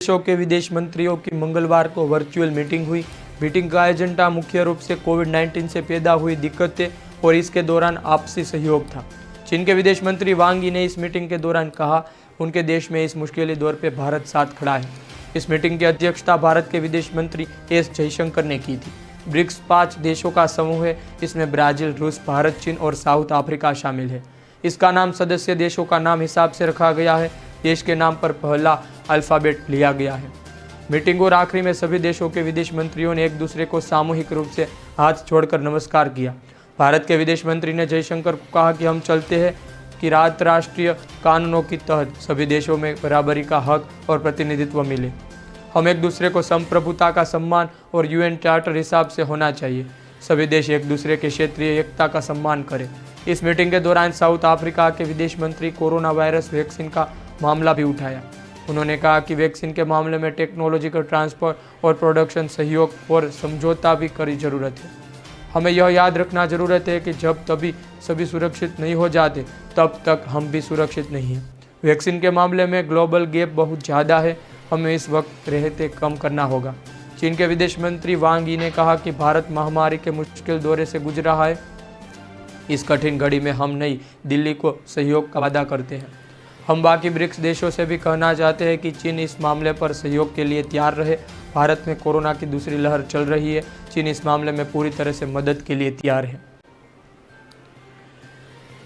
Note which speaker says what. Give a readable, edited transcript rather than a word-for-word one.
Speaker 1: देशों के विदेश मंत्रियों की मंगलवार को वर्चुअल मीटिंग हुई। मीटिंग का एजेंडा मुख्य रूप से कोविड-19 से पैदा हुई दिक्कतें और इसके दौरान आपसी सहयोग था। चीन के विदेश मंत्री वांग यी ने इस मीटिंग के दौरान कहा, उनके देश में इस मुश्किल दौर पर भारत साथ खड़ा है। इस मीटिंग की अध्यक्षता भारत के विदेश मंत्री एस जयशंकर ने की थी। ब्रिक्स 5 देशों का समूह है। इसमें ब्राजील, रूस, भारत, चीन और साउथ अफ्रीका शामिल है। इसका नाम सदस्य देशों का नाम हिसाब से रखा गया है। देश के नाम पर पहला अल्फ़ाबेट लिया गया है। मीटिंग और आखिरी में सभी देशों के विदेश मंत्रियों ने एक दूसरे को सामूहिक रूप से हाथ जोड़कर नमस्कार किया। भारत के विदेश मंत्री ने जयशंकर को कहा कि हम चलते हैं कि राष्ट्रीय कानूनों के तहत सभी देशों में बराबरी का हक और प्रतिनिधित्व मिले। हम एक दूसरे को संप्रभुता का सम्मान और यूएन चार्टर हिसाब से होना चाहिए। सभी देश एक दूसरे के क्षेत्रीय एकता का सम्मान करें। इस मीटिंग के दौरान साउथ अफ्रीका के विदेश मंत्री कोरोना वायरस वैक्सीन का मामला भी उठाया। उन्होंने कहा कि वैक्सीन के मामले में टेक्नोलॉजिकल ट्रांसफर और प्रोडक्शन सहयोग और समझौता भी की जरूरत है। हमें यह याद रखना जरूरत है कि जब तभी सभी सुरक्षित नहीं हो जाते तब तक हम भी सुरक्षित नहीं हैं। वैक्सीन के मामले में ग्लोबल गैप बहुत ज़्यादा है। हमें इस वक्त रहते कम करना होगा। चीन के विदेश मंत्री वांग यी ने कहा कि भारत महामारी के मुश्किल दौरे से गुजर रहा है। इस कठिन घड़ी में हम नई दिल्ली को सहयोग का वादा करते हैं। हम बाकी ब्रिक्स देशों से भी कहना चाहते हैं कि चीन इस मामले पर सहयोग के लिए तैयार रहे। भारत में कोरोना की दूसरी लहर चल रही है। चीन इस मामले में पूरी तरह से मदद के लिए तैयार है।